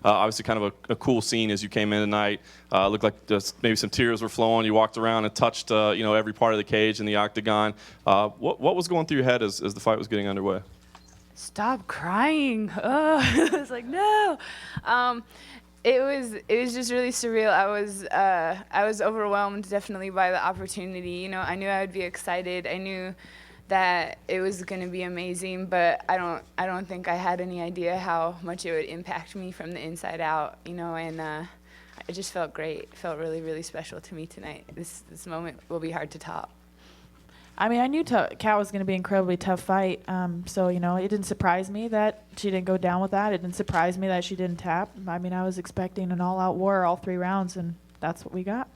Obviously kind of a cool scene as you came in tonight. Looked like maybe some tears were flowing. You walked around and touched every part of the cage in the octagon. What was going through your head as the fight was getting underway? Stop crying. Oh, I was like, no. It was just really surreal. I was overwhelmed definitely by the opportunity. I knew I would be excited. I knew that it was going to be amazing, but I don't think I had any idea how much it would impact me from the inside out. And it just felt great. It felt really, really special to me tonight. This moment will be hard to top. I mean, I knew Kat was going to be an incredibly tough fight, so, it didn't surprise me that she didn't go down with that. It didn't surprise me that she didn't tap. I mean, I was expecting an all-out war all 3 rounds, and that's what we got.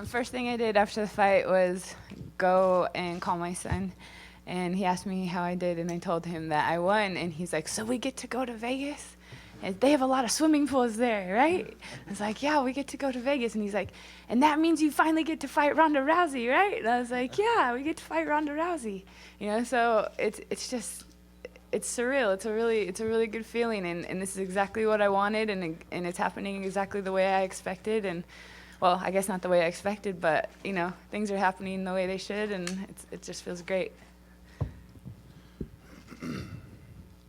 First thing I did after the fight was go and call my son, and he asked me how I did, and I told him that I won, and he's like, so we get to go to Vegas? And they have a lot of swimming pools there, right? I was like, yeah, we get to go to Vegas. And he's like, and that means you finally get to fight Ronda Rousey, right? And I was like, yeah, we get to fight Ronda Rousey. So it's just, it's surreal. It's a really good feeling. And this is exactly what I wanted, and it's happening exactly the way I expected. And, well, I guess not the way I expected, but, things are happening the way they should, and it just feels great.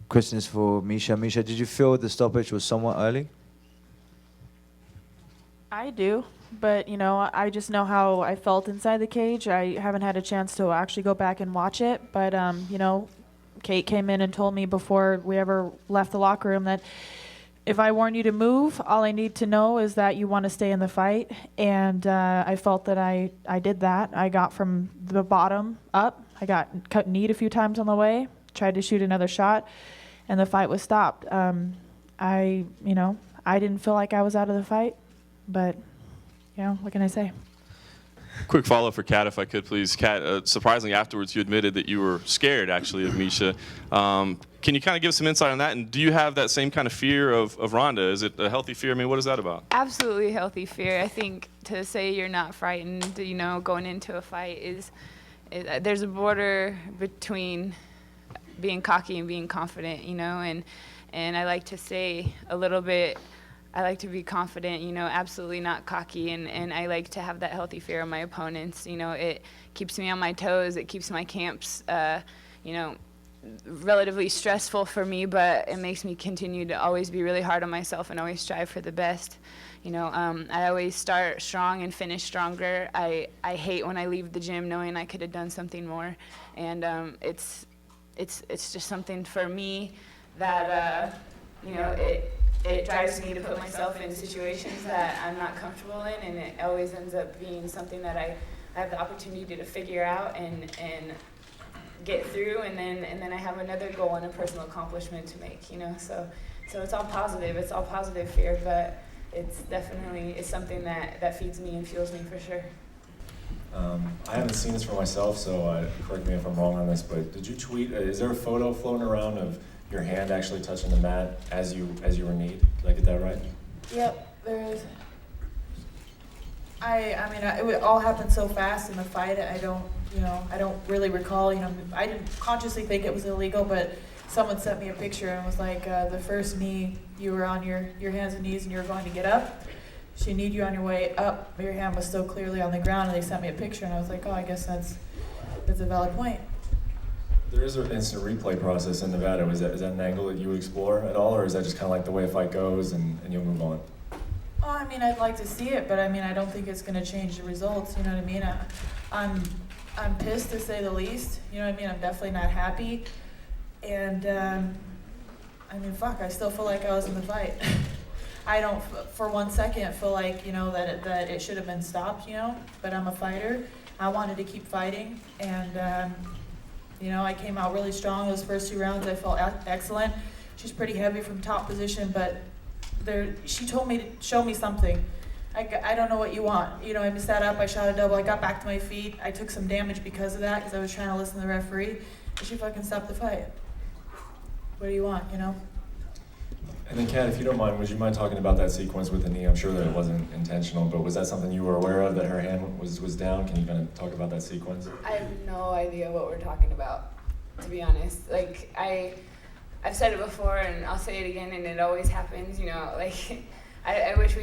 Questions for Miesha. Miesha, did you feel the stoppage was somewhat early? I do, but, I just know how I felt inside the cage. I haven't had a chance to actually go back and watch it, but, Kate came in and told me before we ever left the locker room that if I warn you to move, all I need to know is that you want to stay in the fight, and I felt that I did that. I got from the bottom up. I got cut kneed a few times on the way, tried to shoot another shot, and the fight was stopped. I didn't feel like I was out of the fight, but, what can I say? Quick follow-up for Kat, if I could, please. Kat, surprisingly, afterwards, you admitted that you were scared, actually, of Miesha. Can you kind of give some insight on that? And do you have that same kind of fear of Ronda? Is it a healthy fear? I mean, what is that about? Absolutely healthy fear. I think to say you're not frightened, going into a fight there's a border between being cocky and being confident, and I like to say a little bit, I like to be confident, absolutely not cocky, and I like to have that healthy fear of my opponents. It keeps me on my toes, it keeps my camps, relatively stressful for me, but it makes me continue to always be really hard on myself and always strive for the best. I always start strong and finish stronger. I hate when I leave the gym knowing I could have done something more, and it's just something for me that it drives me to put myself in situations that I'm not comfortable in, and it always ends up being something that I have the opportunity to figure out and get through, and then I have another goal and a personal accomplishment to make, so it's all positive. It's all positive fear, but it's something that feeds me and fuels me for sure. I haven't seen this for myself, so correct me if I'm wrong on this, but did you tweet, is there a photo floating around of your hand actually touching the mat as you were kneed? Did I get that right? Yep, there is. It all happened so fast in the fight. I don't really recall. I didn't consciously think it was illegal, but someone sent me a picture and was like, the first knee, you were on your hands and knees and you were going to get up. She kneed you on your way up, your hand was still clearly on the ground, and they sent me a picture, and I was like, oh, I guess that's a valid point. There is an instant replay process in Nevada. Is that an angle that you would explore at all, or is that just kind of like the way a fight goes and you'll move on? Oh, I'd like to see it, but I don't think it's going to change the results, you know what I mean? I'm pissed, to say the least, you know what I mean? I'm definitely not happy, and I still feel like I was in the fight. I don't, for 1 second, feel like, that it should have been stopped, but I'm a fighter. I wanted to keep fighting, and, I came out really strong those first 2 rounds. I felt excellent. She's pretty heavy from top position, but she told me to show me something. I don't know what you want. I sat up, I shot a double, I got back to my feet. I took some damage because of that, because I was trying to listen to the referee, and she fucking stopped the fight. What do you want, And then, Kat, if you don't mind, would you mind talking about that sequence with the knee? I'm sure that it wasn't intentional, but was that something you were aware of, that her hand was down? Can you kind of talk about that sequence? I have no idea what we're talking about, to be honest. I've said it before and I'll say it again, and it always happens, you know, like I wish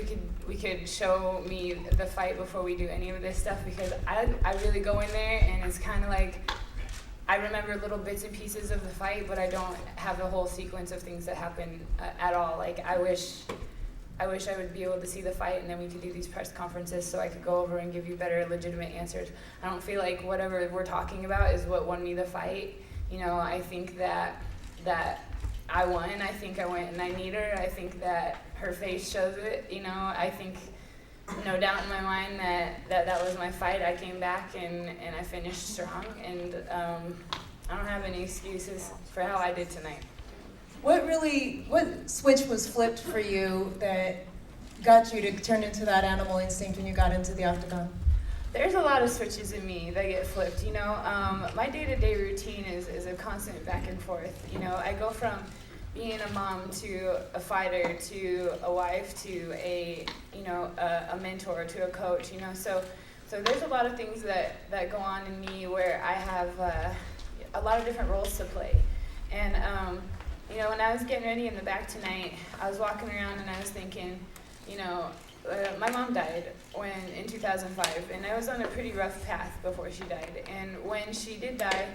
we could show me the fight before we do any of this stuff, because I really go in there and it's kind of like I remember little bits and pieces of the fight, but I don't have the whole sequence of things that happen at all. Like I wish I would be able to see the fight and then we could do these press conferences so I could go over and give you better legitimate answers. I don't feel like whatever we're talking about is what won me the fight. You know, I think that I won. I think I went and I kneed her. I think that her face shows it. You know, I think no doubt in my mind that was my fight. I came back and I finished strong, and I don't have any excuses for how I did tonight. What switch was flipped for you that got you to turn into that animal instinct when you got into the octagon? There's a lot of switches in me that get flipped, you know. My day-to-day routine is a constant back and forth. You know, I go from being a mom to a fighter to a wife to a mentor to a coach, you know. So there's a lot of things that go on in me where I have a lot of different roles to play. And you know, when I was getting ready in the back tonight, I was walking around and I was thinking, you know, my mom died in 2005, and I was on a pretty rough path before she died. And when she did die,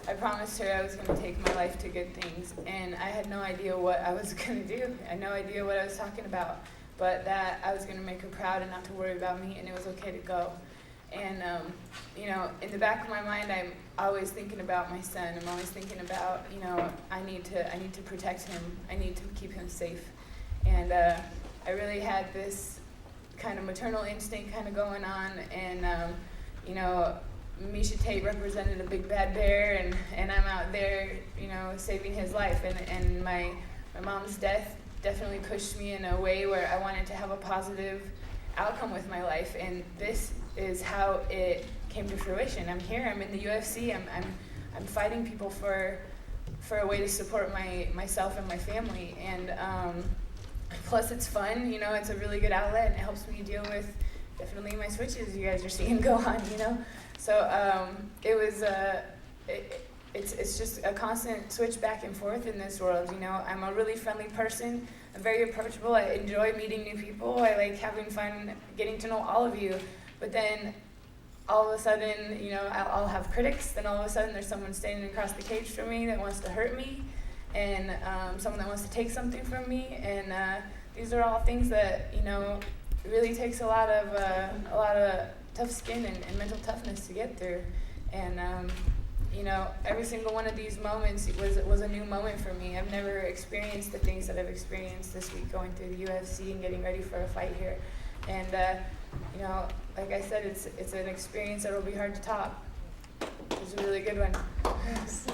I promised her I was going to take my life to good things, and I had no idea what I was going to do. I had no idea what I was talking about, but that I was going to make her proud and not to worry about me, and it was okay to go. And you know, in the back of my mind, I'm always thinking about my son. I'm always thinking about, you know, I need to protect him. I need to keep him safe. And I really had this kind of maternal instinct kind of going on, and you know, Miesha Tate represented a big bad bear, and I'm out there, you know, saving his life. And my mom's death definitely pushed me in a way where I wanted to have a positive outcome with my life, and this is how it came to fruition. I'm here. I'm in the UFC. I'm fighting people for a way to support myself and my family, and plus it's fun. You know, it's a really good outlet, and it helps me deal with definitely my switches you guys are seeing go on. You know, so it was it's just a constant switch back and forth in this world. You know, I'm a really friendly person. I'm very approachable. I enjoy meeting new people. I like having fun getting to know all of you. But then all of a sudden, you know, I'll have critics. Then all of a sudden there's someone standing across the cage from me that wants to hurt me, and someone that wants to take something from me. And these are all things that, you know, really takes a lot of tough skin and mental toughness to get through. And you know, every single one of these moments was a new moment for me. I've never experienced the things that I've experienced this week going through the UFC and getting ready for a fight here. And you know, like I said, it's an experience that will be hard to top. It's a really good one. Yes.